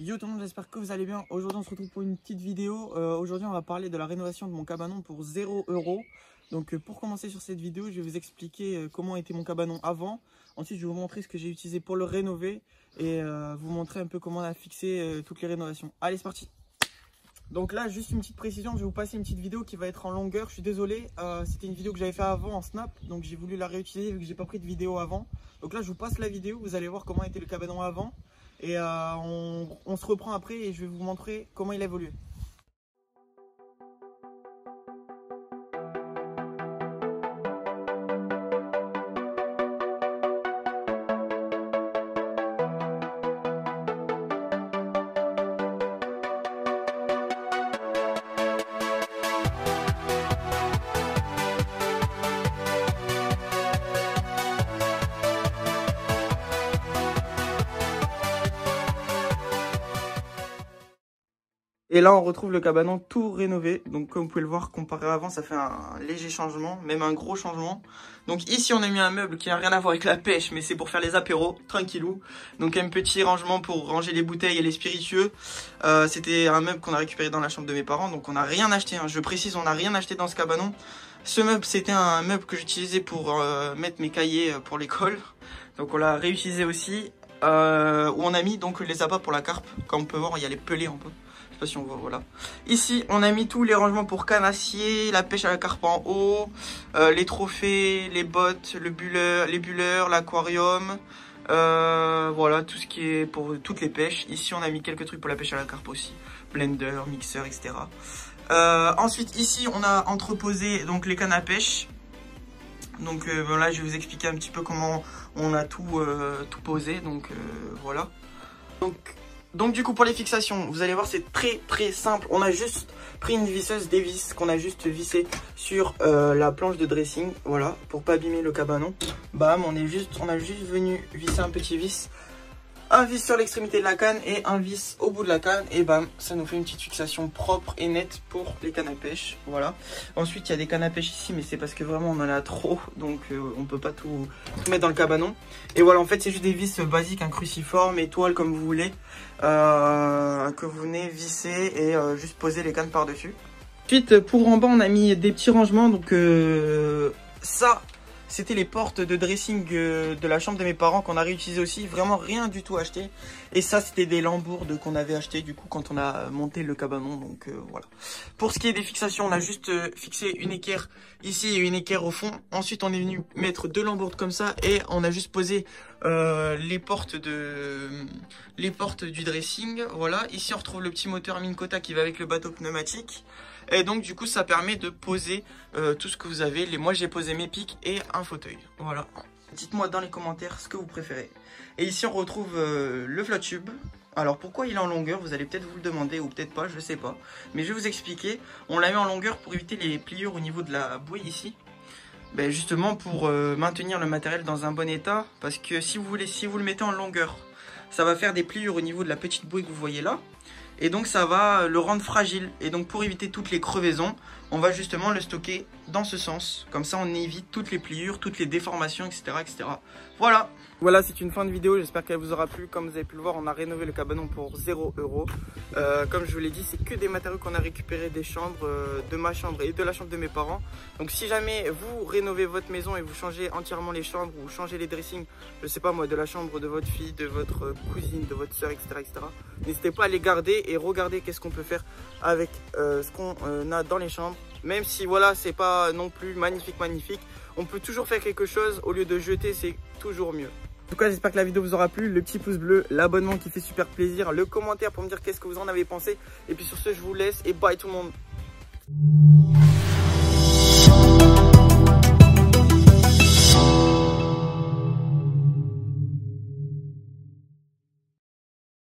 Yo tout le monde, j'espère que vous allez bien. Aujourd'hui on se retrouve pour une petite vidéo. Aujourd'hui on va parler de la rénovation de mon cabanon pour 0 €. Donc pour commencer sur cette vidéo, je vais vous expliquer comment était mon cabanon avant. Ensuite je vais vous montrer ce que j'ai utilisé pour le rénover et vous montrer un peu comment on a fixé toutes les rénovations. Allez c'est parti. Donc là juste une petite précision, je vais vous passer une petite vidéo qui va être en longueur. Je suis désolé, c'était une vidéo que j'avais fait avant en snap, donc j'ai voulu la réutiliser vu que j'ai pas pris de vidéo avant. Donc là je vous passe la vidéo, vous allez voir comment était le cabanon avant. Et on se reprend après et je vais vous montrer comment il a évolué. Et là on retrouve le cabanon tout rénové. Donc comme vous pouvez le voir, comparé à avant, ça fait un léger changement, même un gros changement. Donc ici on a mis un meuble qui n'a rien à voir avec la pêche, mais c'est pour faire les apéros, tranquillou. Donc un petit rangement pour ranger les bouteilles et les spiritueux. C'était un meuble qu'on a récupéré dans la chambre de mes parents, donc on n'a rien acheté, hein. Je précise, on n'a rien acheté dans ce cabanon. Ce meuble, c'était un meuble que j'utilisais pour mettre mes cahiers pour l'école. Donc on l'a réutilisé aussi, où on a mis donc les appâts pour la carpe. Comme on peut voir, il y a les pelés un peu. Je sais pas si on voit, voilà. Ici, on a mis tous les rangements pour canne à acier, la pêche à la carpe en haut, les trophées, les bottes, les bulleurs, l'aquarium. Voilà, tout ce qui est pour toutes les pêches. Ici, on a mis quelques trucs pour la pêche à la carpe aussi. Blender, mixeur, etc. Ensuite, ici, on a entreposé donc les cannes à pêche. Donc voilà, je vais vous expliquer un petit peu comment on a tout posé. Donc voilà. Donc du coup pour les fixations, vous allez voir c'est très simple. On a juste pris une visseuse, des vis qu'on a juste vissé sur la planche de dressing. Voilà, pour pas abîmer le cabanon. Bam, on a juste venu visser un petit vis. Un vis sur l'extrémité de la canne et un vis au bout de la canne. Et bam, ça nous fait une petite fixation propre et nette pour les cannes à pêche. Voilà. Ensuite, il y a des cannes à pêche ici, mais c'est parce que vraiment on en a trop. Donc on peut pas tout mettre dans le cabanon. Et voilà, en fait, c'est juste des vis basiques, un cruciforme, étoile, comme vous voulez. Que vous venez visser et juste poser les cannes par-dessus. Ensuite, pour en bas, on a mis des petits rangements. Donc ça... C'était les portes de dressing de la chambre de mes parents qu'on a réutilisé aussi. Vraiment rien du tout acheté. Et ça, c'était des lambourdes qu'on avait acheté du coup quand on a monté le cabanon. Donc voilà. Pour ce qui est des fixations, on a juste fixé une équerre ici et une équerre au fond. Ensuite, on est venu mettre deux lambourdes comme ça. Et on a juste posé les portes du dressing. Voilà. Ici, on retrouve le petit moteur Minn Kota qui va avec le bateau pneumatique. Et donc du coup ça permet de poser tout ce que vous avez. Moi j'ai posé mes pics et un fauteuil. Voilà. Dites-moi dans les commentaires ce que vous préférez. Et ici on retrouve le flat tube. Alors pourquoi il est en longueur, vous allez peut-être vous le demander ou peut-être pas, je sais pas. Mais je vais vous expliquer. On l'a mis en longueur pour éviter les pliures au niveau de la bouée ici. Ben justement pour maintenir le matériel dans un bon état. Parce que si vous le mettez en longueur, ça va faire des pliures au niveau de la petite bouée que vous voyez là. Et donc ça va le rendre fragile. Et donc pour éviter toutes les crevaisons, on va justement le stocker dans ce sens. Comme ça on évite toutes les pliures, toutes les déformations, etc. etc. Voilà. Voilà, c'est une fin de vidéo, j'espère qu'elle vous aura plu. Comme vous avez pu le voir, on a rénové le cabanon pour 0 €. Comme je vous l'ai dit, c'est que des matériaux qu'on a récupérés des chambres, de ma chambre et de la chambre de mes parents. Donc si jamais vous rénovez votre maison et vous changez entièrement les chambres ou changez les dressings, je sais pas moi, de la chambre de votre fille, de votre cousine, de votre soeur, etc. etc. N'hésitez pas à les garder et regarder qu'est-ce qu'on peut faire avec ce qu'on a dans les chambres. Même si voilà, c'est pas non plus magnifique, on peut toujours faire quelque chose. Au lieu de jeter, c'est toujours mieux. En tout cas, j'espère que la vidéo vous aura plu. Le petit pouce bleu, l'abonnement qui fait super plaisir, le commentaire pour me dire qu'est-ce que vous en avez pensé. Et puis sur ce, je vous laisse et bye tout le monde.